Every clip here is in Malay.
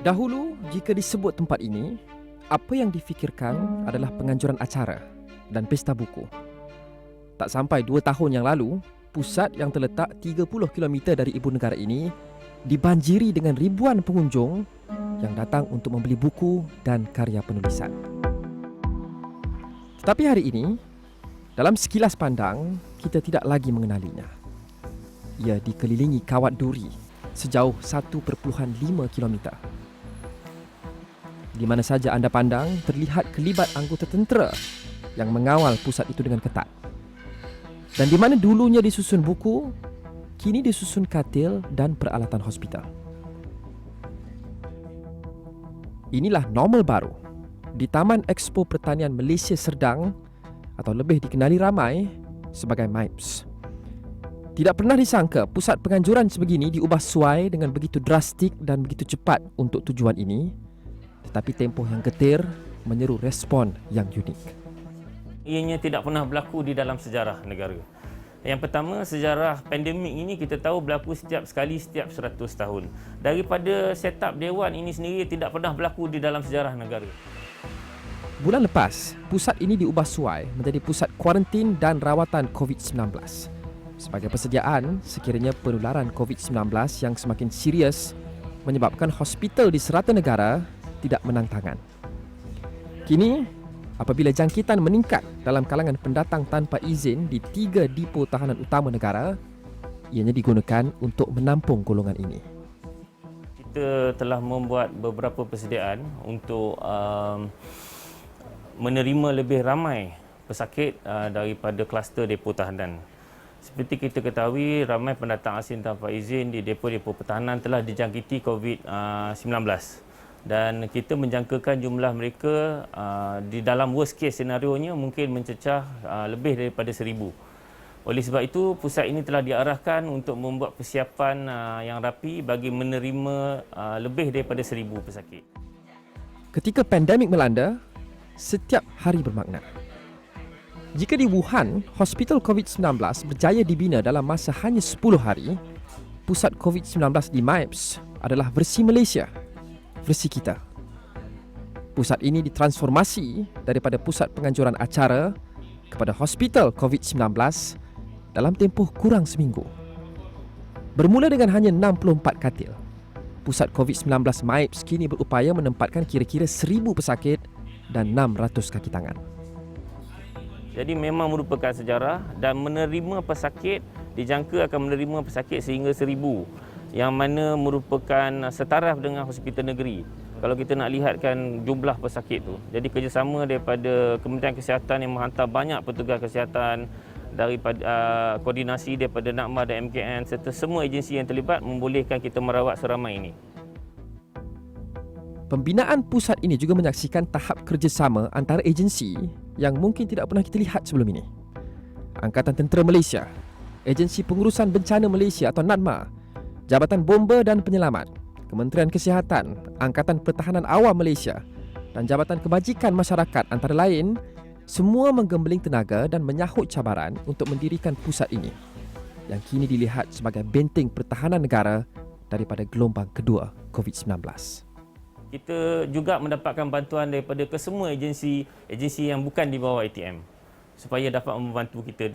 Dahulu, jika disebut tempat ini, apa yang difikirkan adalah penganjuran acara dan pesta buku. Tak sampai 2 tahun yang lalu, pusat yang terletak 30 km dari ibu negara ini dibanjiri dengan ribuan pengunjung yang datang untuk membeli buku dan karya penulisan. Tetapi hari ini, dalam sekilas pandang, kita tidak lagi mengenalinya. Ia dikelilingi kawat duri sejauh 1.5 km. Di mana saja anda pandang, terlihat kelibat anggota tentera yang mengawal pusat itu dengan ketat. Dan di mana dulunya disusun buku, kini disusun katil dan peralatan hospital. Inilah normal baru di Taman Expo Pertanian Malaysia Serdang, atau lebih dikenali ramai sebagai MIPS. Tidak pernah disangka pusat penganjuran sebegini diubah suai dengan begitu drastik dan begitu cepat untuk tujuan ini. Tetapi tempoh yang getir menyeru respon yang unik. Ianya tidak pernah berlaku di dalam sejarah negara. Yang pertama, sejarah pandemik ini kita tahu berlaku setiap 100 tahun. Daripada setup dewan ini sendiri tidak pernah berlaku di dalam sejarah negara. Bulan lepas, pusat ini diubah suai menjadi pusat kuarantin dan rawatan COVID-19. Sebagai persediaan sekiranya penularan COVID-19 yang semakin serius menyebabkan hospital di serata negara tidak menang tangan. Kini, apabila jangkitan meningkat dalam kalangan pendatang tanpa izin di 3 depo tahanan utama negara, ianya digunakan untuk menampung golongan ini. Kita telah membuat beberapa persediaan untuk menerima lebih ramai pesakit daripada kluster depo tahanan. Seperti kita ketahui, ramai pendatang asing tanpa izin di depo-depo pertahanan telah dijangkiti COVID-19. Dan kita menjangkakan jumlah mereka di dalam worst case senarionya mungkin mencecah lebih daripada 1,000. Oleh sebab itu, pusat ini telah diarahkan untuk membuat persiapan yang rapi bagi menerima lebih daripada 1,000 pesakit. Ketika pandemik melanda, setiap hari bermakna. Jika di Wuhan, hospital COVID-19 berjaya dibina dalam masa hanya 10 hari, pusat COVID-19 di MIPS adalah versi Malaysia, versi kita. Pusat ini ditransformasi daripada pusat penganjuran acara kepada hospital COVID-19 dalam tempoh kurang seminggu. Bermula dengan hanya 64 katil, pusat COVID-19 MIPS kini berupaya menempatkan kira-kira 1,000 pesakit dan 600 kaki tangan. Jadi memang merupakan sejarah, dan menerima pesakit, dijangka akan menerima pesakit sehingga 1,000, yang mana merupakan setaraf dengan hospital negeri. Kalau kita nak lihatkan jumlah pesakit tu. Jadi kerjasama daripada Kementerian Kesihatan yang menghantar banyak petugas kesihatan, daripada koordinasi daripada NAKMA dan MKN serta semua agensi yang terlibat membolehkan kita merawat seramai ini. Pembinaan pusat ini juga menyaksikan tahap kerjasama antara agensi yang mungkin tidak pernah kita lihat sebelum ini. Angkatan Tentera Malaysia, Agensi Pengurusan Bencana Malaysia atau NADMA, Jabatan Bomba dan Penyelamat, Kementerian Kesihatan, Angkatan Pertahanan Awam Malaysia dan Jabatan Kebajikan Masyarakat antara lain, semua menggembeling tenaga dan menyahut cabaran untuk mendirikan pusat ini yang kini dilihat sebagai benteng pertahanan negara daripada gelombang kedua COVID-19. Kita juga mendapatkan bantuan daripada kesemua agensi yang bukan di bawah ATM supaya dapat membantu kita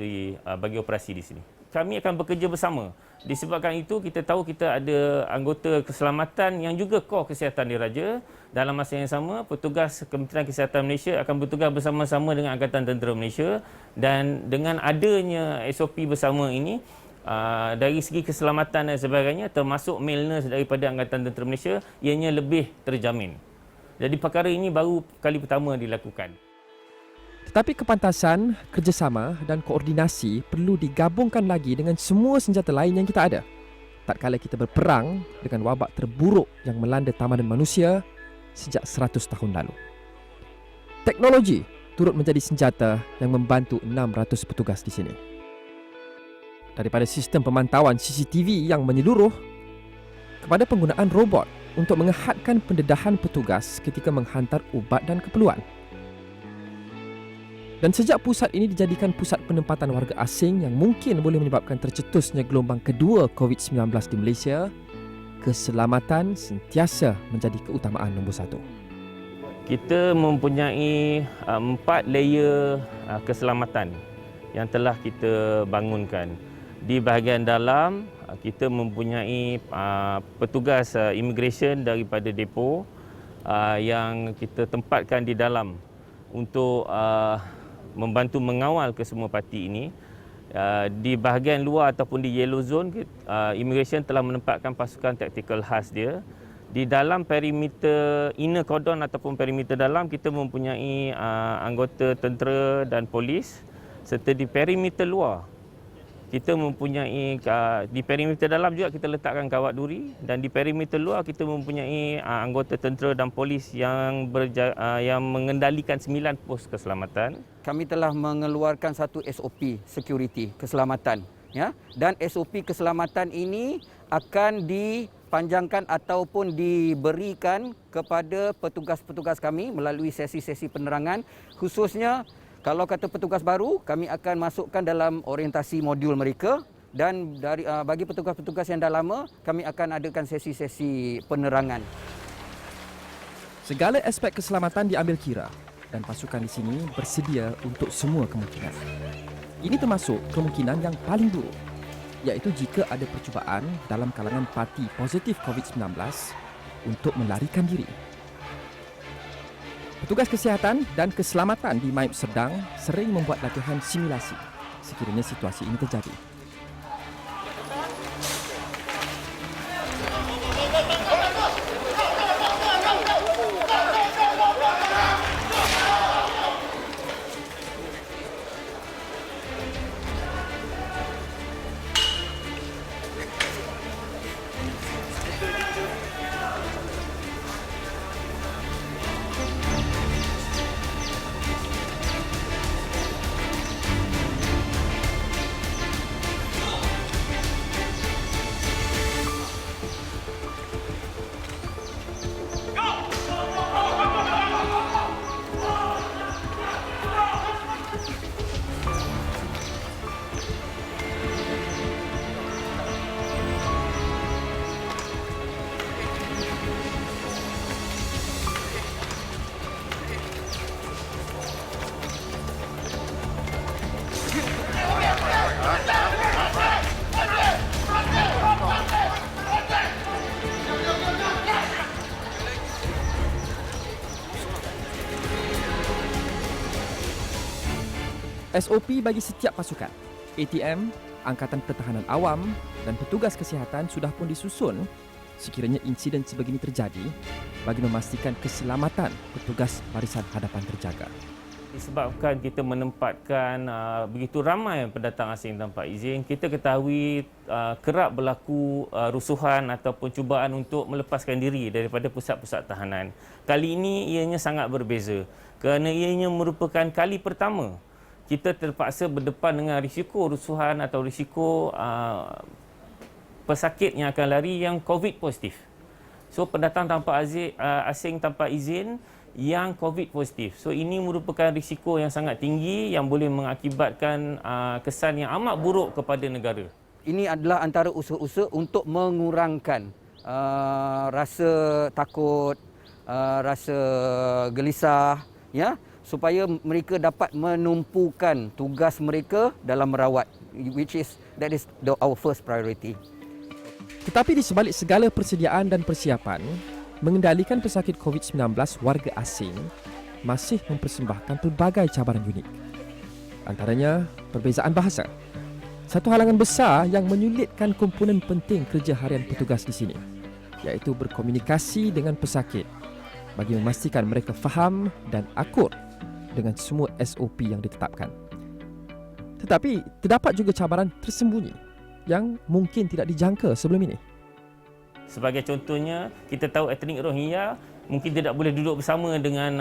bagi operasi di sini. Kami akan bekerja bersama. Disebabkan itu, kita tahu kita ada anggota keselamatan yang juga kor kesihatan diraja. Dalam masa yang sama, petugas Kementerian Kesihatan Malaysia akan bertugas bersama-sama dengan Angkatan Tentera Malaysia, dan dengan adanya SOP bersama ini, dari segi keselamatan dan sebagainya, termasuk maintenance daripada Angkatan Tentera Malaysia, ianya lebih terjamin. Jadi perkara ini baru kali pertama dilakukan. Tetapi kepantasan, kerjasama dan koordinasi perlu digabungkan lagi dengan semua senjata lain yang kita ada tatkala kita berperang dengan wabak terburuk yang melanda tamanan manusia sejak 100 tahun lalu. Teknologi turut menjadi senjata yang membantu 600 petugas di sini. Daripada sistem pemantauan CCTV yang menyeluruh kepada penggunaan robot untuk mengehadkan pendedahan petugas ketika menghantar ubat dan keperluan. Dan sejak pusat ini dijadikan pusat penempatan warga asing yang mungkin boleh menyebabkan tercetusnya gelombang kedua COVID-19 di Malaysia, keselamatan sentiasa menjadi keutamaan nombor satu. Kita mempunyai 4 layer keselamatan yang telah kita bangunkan. Di bahagian dalam, kita mempunyai petugas immigration daripada depo yang kita tempatkan di dalam untuk membantu mengawal kesemua parti ini. Di bahagian luar ataupun di yellow zone, immigration telah menempatkan pasukan taktikal khas dia. Di dalam perimeter inner cordon ataupun perimeter dalam, kita mempunyai anggota tentera dan polis, serta di perimeter luar kita mempunyai di perimeter dalam juga kita letakkan kawat duri, dan di perimeter luar kita mempunyai anggota tentera dan polis yang mengendalikan 9 pos keselamatan. Kami telah mengeluarkan satu SOP security keselamatan, ya, dan SOP keselamatan ini akan dipanjangkan ataupun diberikan kepada petugas-petugas kami melalui sesi-sesi penerangan. Khususnya kalau kata petugas baru, kami akan masukkan dalam orientasi modul mereka, dan bagi petugas-petugas yang dah lama, kami akan adakan sesi-sesi penerangan. Segala aspek keselamatan diambil kira dan pasukan di sini bersedia untuk semua kemungkinan. Ini termasuk kemungkinan yang paling buruk, iaitu jika ada percubaan dalam kalangan parti positif COVID-19 untuk melarikan diri. Petugas kesihatan dan keselamatan di Maib Serdang sering membuat latihan simulasi sekiranya situasi ini terjadi. SOP bagi setiap pasukan, ATM, Angkatan Pertahanan Awam dan petugas kesihatan sudah pun disusun sekiranya insiden sebegini terjadi bagi memastikan keselamatan petugas barisan hadapan terjaga. Disebabkan kita menempatkan begitu ramai pendatang asing tanpa izin, kita ketahui kerap berlaku rusuhan ataupun cubaan untuk melepaskan diri daripada pusat-pusat tahanan. Kali ini ianya sangat berbeza kerana ianya merupakan kali pertama kita terpaksa berdepan dengan risiko rusuhan atau risiko pesakit yang akan lari yang COVID positif. So pendatang tanpa asing tanpa izin yang COVID positif. So ini merupakan risiko yang sangat tinggi yang boleh mengakibatkan kesan yang amat buruk kepada negara. Ini adalah antara usaha-usaha untuk mengurangkan rasa takut, rasa gelisah, ya, supaya mereka dapat menumpukan tugas mereka dalam merawat, that is our first priority. Tetapi di sebalik segala persediaan dan persiapan, mengendalikan pesakit COVID-19 warga asing masih mempersembahkan pelbagai cabaran unik. Antaranya perbezaan bahasa. Satu halangan besar yang menyulitkan komponen penting kerja harian petugas di sini, iaitu berkomunikasi dengan pesakit bagi memastikan mereka faham dan akur dengan semua SOP yang ditetapkan. Tetapi terdapat juga cabaran tersembunyi yang mungkin tidak dijangka sebelum ini. Sebagai contohnya, kita tahu etnik Rohingya mungkin tidak boleh duduk bersama dengan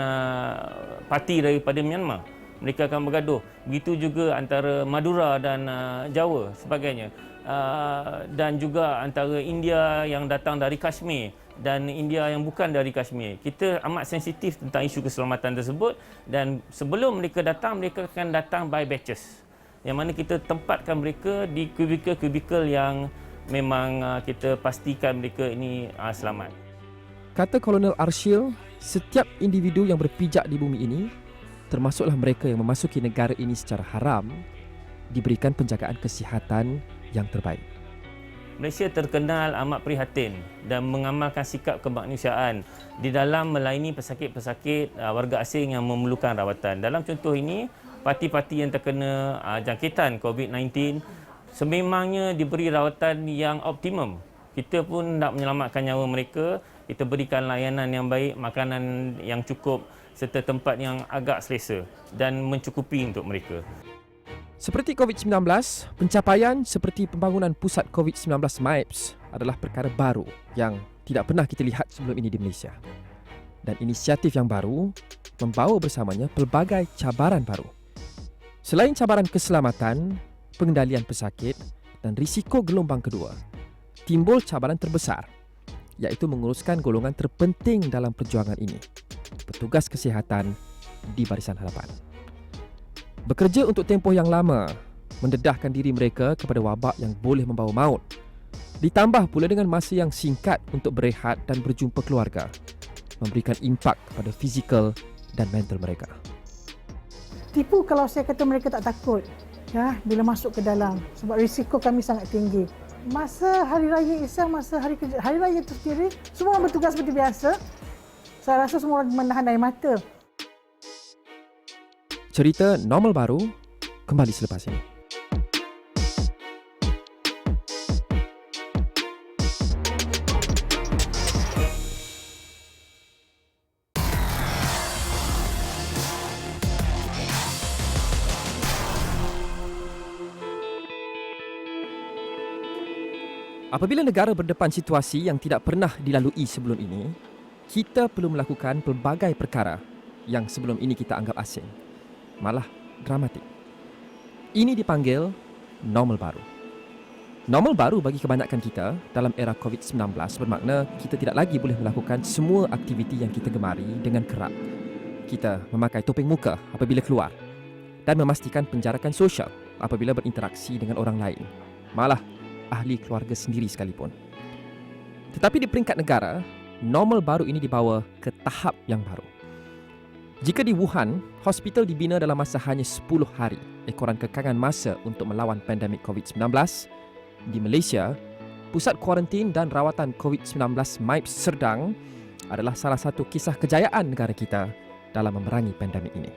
parti daripada Myanmar. Mereka akan bergaduh. Begitu juga antara Madura dan Jawa sebagainya. Dan juga antara India yang datang dari Kashmir dan India yang bukan dari Kashmir. Kita amat sensitif tentang isu keselamatan tersebut, dan sebelum mereka mereka akan datang by batches. Yang mana kita tempatkan mereka di kubikel-kubikel yang memang kita pastikan mereka ini selamat. Kata Kolonel Arshil, setiap individu yang berpijak di bumi ini, termasuklah mereka yang memasuki negara ini secara haram, diberikan penjagaan kesihatan yang terbaik. Malaysia terkenal amat prihatin dan mengamalkan sikap kemanusiaan di dalam melayani pesakit-pesakit warga asing yang memerlukan rawatan. Dalam contoh ini, parti-parti yang terkena jangkitan COVID-19 sememangnya diberi rawatan yang optimum. Kita pun nak menyelamatkan nyawa mereka, kita berikan layanan yang baik, makanan yang cukup serta tempat yang agak selesa dan mencukupi untuk mereka. Seperti COVID-19, pencapaian seperti pembangunan pusat COVID-19 MIPS adalah perkara baru yang tidak pernah kita lihat sebelum ini di Malaysia. Dan inisiatif yang baru membawa bersamanya pelbagai cabaran baru. Selain cabaran keselamatan, pengendalian pesakit dan risiko gelombang kedua, timbul cabaran terbesar, iaitu menguruskan golongan terpenting dalam perjuangan ini, petugas kesihatan di barisan hadapan. Bekerja untuk tempoh yang lama, mendedahkan diri mereka kepada wabak yang boleh membawa maut. Ditambah pula dengan masa yang singkat untuk berehat dan berjumpa keluarga, memberikan impak kepada fizikal dan mental mereka. Tipu kalau saya kata mereka tak takut ya, bila masuk ke dalam, sebab risiko kami sangat tinggi. Masa Hari Raya Islam, masa Hari Raya itu sendiri, semua orang bertugas seperti biasa. Saya rasa semua orang menahan air mata. Cerita normal baru kembali selepas ini. Apabila negara berdepan situasi yang tidak pernah dilalui sebelum ini, kita perlu melakukan pelbagai perkara yang sebelum ini kita anggap asing, malah dramatik. Ini dipanggil normal baru. Normal baru bagi kebanyakan kita dalam era COVID-19 bermakna kita tidak lagi boleh melakukan semua aktiviti yang kita gemari dengan kerap. Kita memakai topeng muka apabila keluar dan memastikan penjarakan sosial apabila berinteraksi dengan orang lain, malah ahli keluarga sendiri sekalipun. Tetapi di peringkat negara, normal baru ini dibawa ke tahap yang baru. Jika di Wuhan, hospital dibina dalam masa hanya 10 hari, ekoran kekangan masa untuk melawan pandemik COVID-19, di Malaysia, pusat kuarantin dan rawatan COVID-19 MIPS Serdang adalah salah satu kisah kejayaan negara kita dalam memerangi pandemik ini.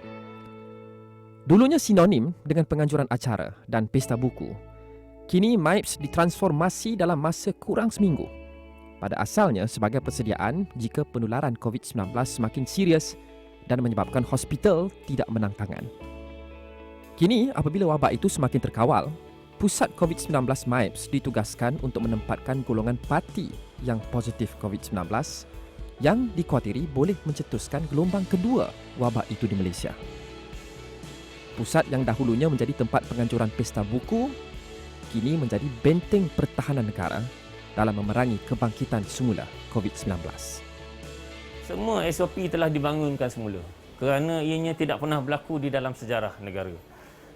Dulunya sinonim dengan penganjuran acara dan pesta buku, kini MIPS ditransformasi dalam masa kurang seminggu. Pada asalnya sebagai persediaan jika penularan COVID-19 semakin serius dan menyebabkan hospital tidak menang tangan. Kini, apabila wabak itu semakin terkawal, pusat COVID-19 MIPS ditugaskan untuk menempatkan golongan parti yang positif COVID-19 yang dikhawatiri boleh mencetuskan gelombang kedua wabak itu di Malaysia. Pusat yang dahulunya menjadi tempat penganjuran pesta buku, kini menjadi benteng pertahanan negara dalam memerangi kebangkitan semula COVID-19. Semua SOP telah dibangunkan semula kerana ianya tidak pernah berlaku di dalam sejarah negara.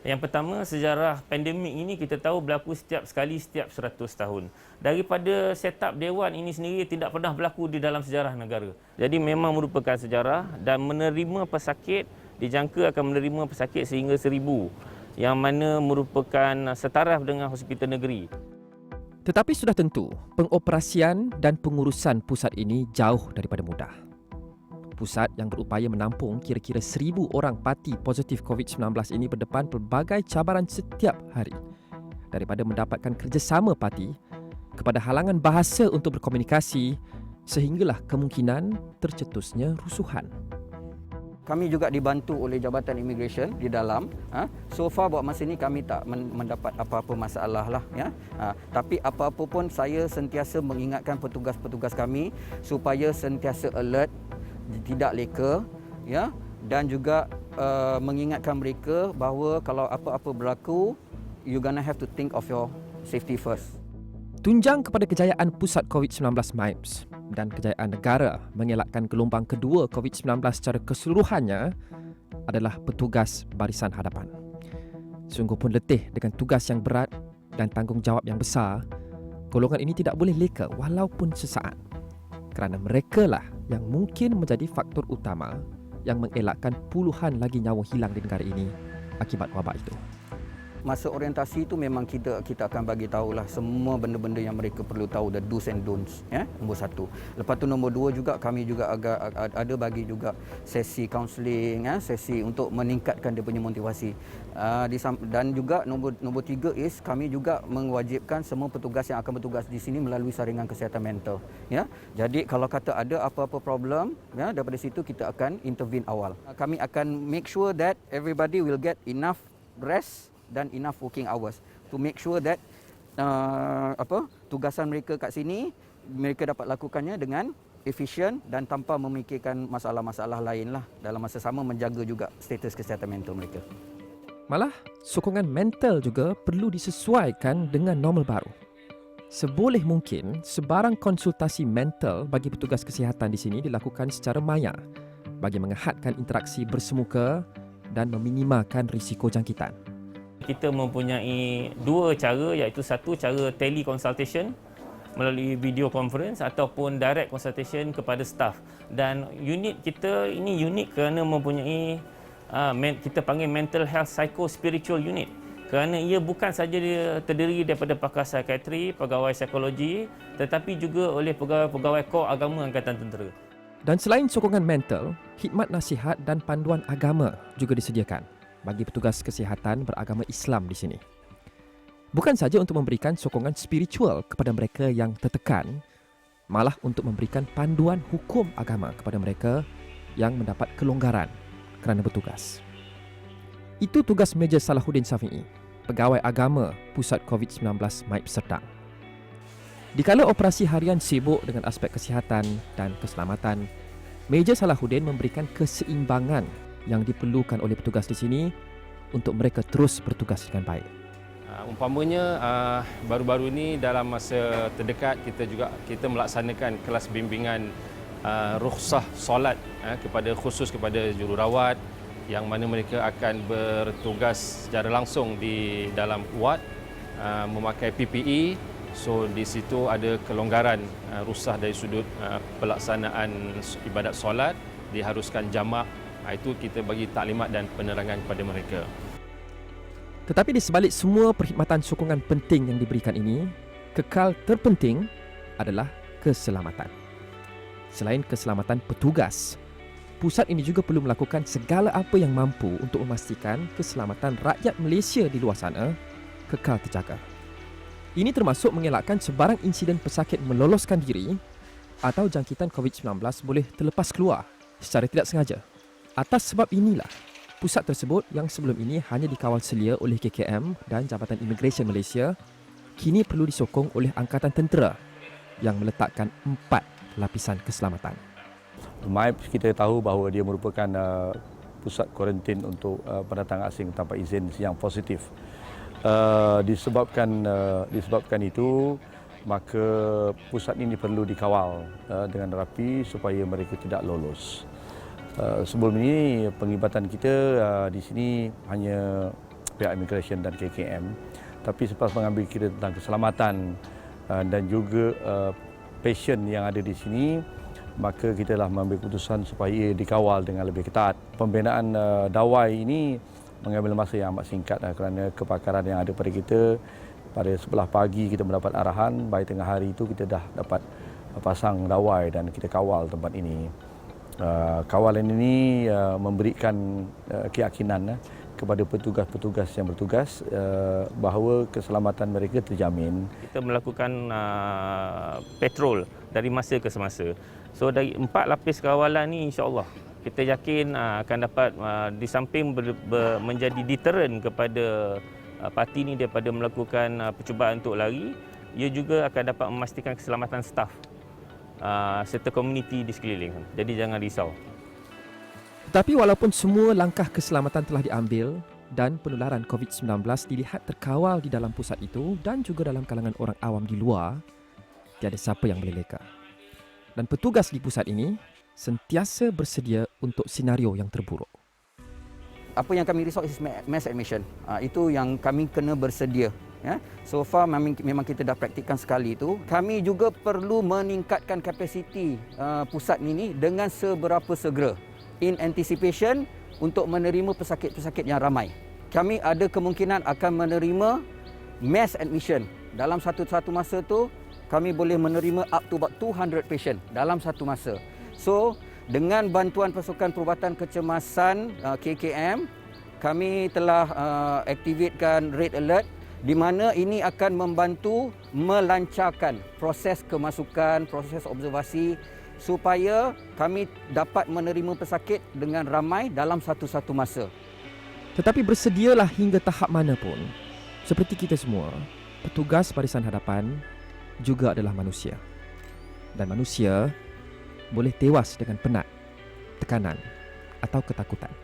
Yang pertama, sejarah pandemik ini kita tahu berlaku setiap 100 tahun. Daripada setup dewan ini sendiri tidak pernah berlaku di dalam sejarah negara. Jadi memang merupakan sejarah dan menerima pesakit, dijangka akan menerima pesakit sehingga 1,000 yang mana merupakan setaraf dengan hospital negeri. Tetapi sudah tentu, pengoperasian dan pengurusan pusat ini jauh daripada mudah. Pusat yang berupaya menampung kira-kira 1,000 orang parti positif COVID-19 ini berdepan pelbagai cabaran setiap hari. Daripada mendapatkan kerjasama parti, kepada halangan bahasa untuk berkomunikasi, sehinggalah kemungkinan tercetusnya rusuhan. Kami juga dibantu oleh Jabatan Immigration di dalam. So far buat masa ini kami tak mendapat apa-apa masalah lah. Tapi apa-apa pun saya sentiasa mengingatkan petugas-petugas kami supaya sentiasa alert, tidak leka, dan juga mengingatkan mereka bahawa kalau apa-apa berlaku, you gonna have to think of your safety first. Tunjang kepada kejayaan pusat COVID-19 MIPS dan kejayaan negara mengelakkan gelombang kedua COVID-19 secara keseluruhannya adalah petugas barisan hadapan. Sungguh pun letih dengan tugas yang berat dan tanggungjawab yang besar, golongan ini tidak boleh leka walaupun sesaat, kerana mereka lah yang mungkin menjadi faktor utama yang mengelakkan puluhan lagi nyawa hilang di negara ini akibat wabak itu. Masa orientasi itu memang kita akan bagi tahulah semua benda-benda yang mereka perlu tahu, the do's and don'ts, ya. Nombor satu. Lepas tu nombor dua juga kami juga ada bagi juga sesi counselling, ya, sesi untuk meningkatkan dia punya motivasi. Dan juga nombor tiga is kami juga mewajibkan semua petugas yang akan bertugas di sini melalui saringan kesihatan mental, ya. Jadi kalau kata ada apa-apa problem, ya, daripada situ kita akan intervene awal. Kami akan make sure that everybody will get enough rest dan enough working hours to make sure that tugasan mereka kat sini mereka dapat lakukannya dengan efisien dan tanpa memikirkan masalah-masalah lain lah, dalam masa sama menjaga juga status kesihatan mental mereka. Malah, sokongan mental juga perlu disesuaikan dengan normal baru. Seboleh mungkin, sebarang konsultasi mental bagi petugas kesihatan di sini dilakukan secara maya bagi menghadkan interaksi bersemuka dan meminimalkan risiko jangkitan. Kita mempunyai dua cara, iaitu satu cara teleconsultation melalui video conference ataupun direct consultation kepada staff. Dan unit kita ini unik kerana mempunyai kita panggil mental health psycho-spiritual unit. Kerana ia bukan saja dia terdiri daripada pakar psikiatri, pegawai psikologi, tetapi juga oleh pegawai-pegawai kor agama Angkatan Tentera. Dan selain sokongan mental, khidmat nasihat dan panduan agama juga disediakan bagi petugas kesihatan beragama Islam di sini. Bukan saja untuk memberikan sokongan spiritual kepada mereka yang tertekan, malah untuk memberikan panduan hukum agama kepada mereka yang mendapat kelonggaran kerana bertugas. Itu tugas Major Salahuddin Safi'i, Pegawai Agama Pusat COVID-19 Maip Serdang. Dikala operasi harian sibuk dengan aspek kesihatan dan keselamatan, Major Salahuddin memberikan keseimbangan yang diperlukan oleh petugas di sini untuk mereka terus bertugas dengan baik. Umpamanya baru-baru ini dalam masa terdekat kita melaksanakan kelas bimbingan rukhsah solat khusus kepada jururawat yang mana mereka akan bertugas secara langsung di dalam ward memakai PPE. So di situ ada kelonggaran rukhsah dari sudut pelaksanaan ibadat solat, diharuskan jamak. Itu kita bagi taklimat dan penerangan kepada mereka. Tetapi di sebalik semua perkhidmatan sokongan penting yang diberikan ini, kekal terpenting adalah keselamatan. Selain keselamatan petugas, pusat ini juga perlu melakukan segala apa yang mampu untuk memastikan keselamatan rakyat Malaysia di luar sana kekal terjaga. Ini termasuk mengelakkan sebarang insiden pesakit meloloskan diri atau jangkitan COVID-19 boleh terlepas keluar secara tidak sengaja. Atas sebab inilah, pusat tersebut yang sebelum ini hanya dikawal selia oleh KKM dan Jabatan Imigresen Malaysia, kini perlu disokong oleh Angkatan Tentera yang meletakkan 4 lapisan keselamatan. MIP kita tahu bahawa dia merupakan pusat kuarantin untuk pendatang asing tanpa izin yang positif. Disebabkan itu, maka pusat ini perlu dikawal dengan rapi supaya mereka tidak lolos. Sebelum ini penglibatan kita di sini hanya pihak imigresen dan KKM, tapi selepas mengambil kira tentang keselamatan dan juga pasien yang ada di sini, maka kita telah mengambil keputusan supaya dikawal dengan lebih ketat. Pembinaan dawai ini mengambil masa yang amat singkat kerana kepakaran yang ada pada kita. Pada sebelah pagi kita mendapat arahan, by tengah hari itu kita dah dapat pasang dawai dan kita kawal tempat ini. Kawalan ini memberikan keyakinan kepada petugas-petugas yang bertugas bahawa keselamatan mereka terjamin. Kita melakukan patrol dari masa ke semasa. So dari 4 lapis kawalan ni insya-Allah kita yakin akan dapat di samping menjadi deterrent kepada parti ini daripada melakukan percubaan untuk lari, ia juga akan dapat memastikan keselamatan staf serta komuniti di sekeliling. Jadi jangan risau. Tetapi walaupun semua langkah keselamatan telah diambil dan penularan COVID-19 dilihat terkawal di dalam pusat itu dan juga dalam kalangan orang awam di luar, tiada siapa yang boleh leka. Dan petugas di pusat ini sentiasa bersedia untuk senario yang terburuk. Apa yang kami risau is mass admission. Itu yang kami kena bersedia. Ya, so far memang kita dah praktikkan sekali itu. Kami juga perlu meningkatkan kapasiti pusat ini dengan seberapa segera in anticipation untuk menerima pesakit-pesakit yang ramai. Kami ada kemungkinan akan menerima mass admission. Dalam satu masa tu kami boleh menerima up to about 200 patient dalam satu masa. So dengan bantuan pasukan perubatan kecemasan KKM, kami telah aktifkan red alert di mana ini akan membantu melancarkan proses kemasukan, proses observasi supaya kami dapat menerima pesakit dengan ramai dalam satu masa. Tetapi bersedialah hingga tahap mana pun, seperti kita semua, petugas barisan hadapan juga adalah manusia. Dan manusia boleh tewas dengan penat, tekanan atau ketakutan.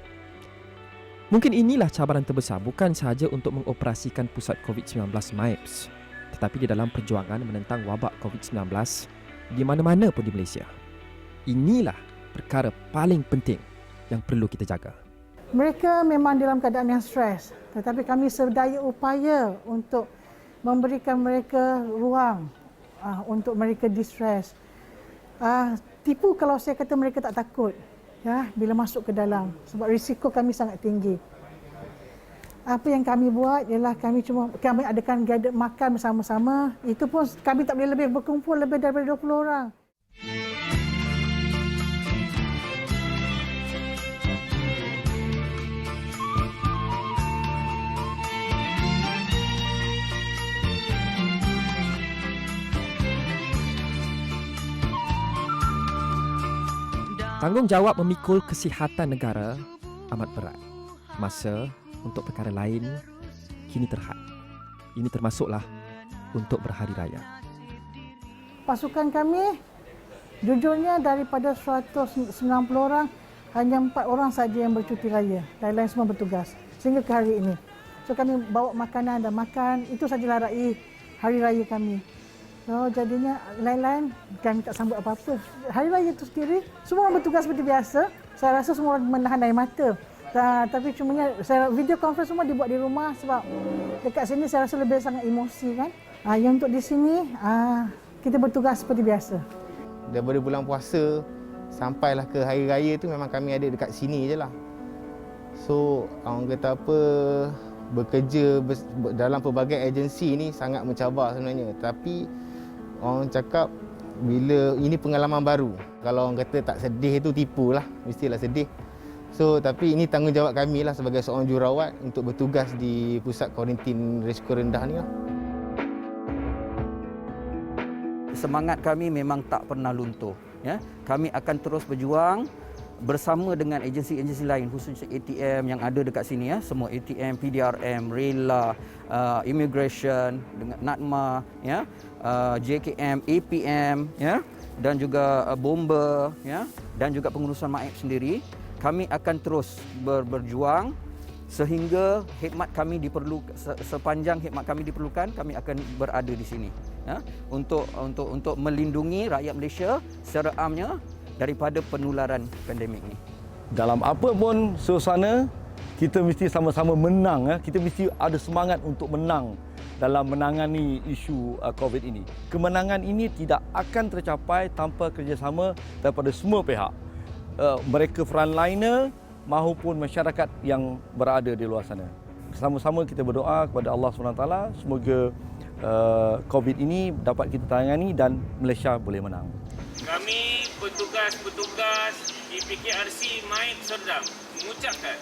Mungkin inilah cabaran terbesar bukan sahaja untuk mengoperasikan pusat COVID-19 MIPS, tetapi di dalam perjuangan menentang wabak COVID-19 di mana-mana pun di Malaysia. Inilah perkara paling penting yang perlu kita jaga. Mereka memang dalam keadaan yang stres, tetapi kami sedaya upaya untuk memberikan mereka ruang untuk mereka distres. Tipu kalau saya kata mereka tak takut. Ya, bila masuk ke dalam sebab risiko kami sangat tinggi. Apa yang kami buat ialah kami adakan gather makan bersama-sama. Itu pun kami tak boleh lebih berkumpul lebih daripada 20 orang. Tanggungjawab memikul kesihatan negara amat berat. Masa untuk perkara lain kini terhad. Ini termasuklah untuk berhari raya. Pasukan kami, jujurnya daripada 190 orang, hanya 4 orang saja yang bercuti raya. Lain-lain semua bertugas sehingga ke hari ini. So kami bawa makanan dan makan, itu sajalah hari raya kami. So, jadinya lain-lain kami tak sambut apa-apa. Hari raya itu sendiri, semua orang bertugas seperti biasa. Saya rasa semua orang menahan air mata. Tapi cumanya video conference semua dibuat di rumah sebab dekat sini saya rasa lebih sangat emosi kan. Yang untuk di sini, kita bertugas seperti biasa. Daripada bulan puasa sampailah ke hari raya tu memang kami ada dekat sini je lah. So, orang kata apa, bekerja dalam pelbagai agensi ni sangat mencabar sebenarnya. Tapi orang cakap bila ini pengalaman baru. Kalau orang kata tak sedih tu tipu lah, mestilah sedih. So tapi ini tanggungjawab kami lah sebagai seorang jururawat untuk bertugas di pusat kuarantin risiko rendah ni lah. Semangat kami memang tak pernah luntur. Ya, kami akan terus berjuang bersama dengan agensi-agensi lain, khususnya ATM yang ada dekat sini ya, semua ATM, PDRM, RELA, Immigration, dengan NADMA, ya, JKM, APM, ya, dan juga Bomba, ya, dan juga pengurusan MAIP sendiri. Kami akan terus berjuang sehingga khidmat kami diperlukan, sepanjang khidmat kami diperlukan, kami akan berada di sini, ya, untuk melindungi rakyat Malaysia secara amnya daripada penularan pandemik ini. Dalam apa pun suasana, kita mesti sama-sama menang. Kita mesti ada semangat untuk menang dalam menangani isu COVID ini. Kemenangan ini tidak akan tercapai tanpa kerjasama daripada semua pihak. Mereka frontliner maupun masyarakat yang berada di luar sana. Sama-sama kita berdoa kepada Allah SWT, semoga COVID ini dapat kita tangani dan Malaysia boleh menang. Kami petugas-petugas di PKRC MAIP Serdang mengucapkan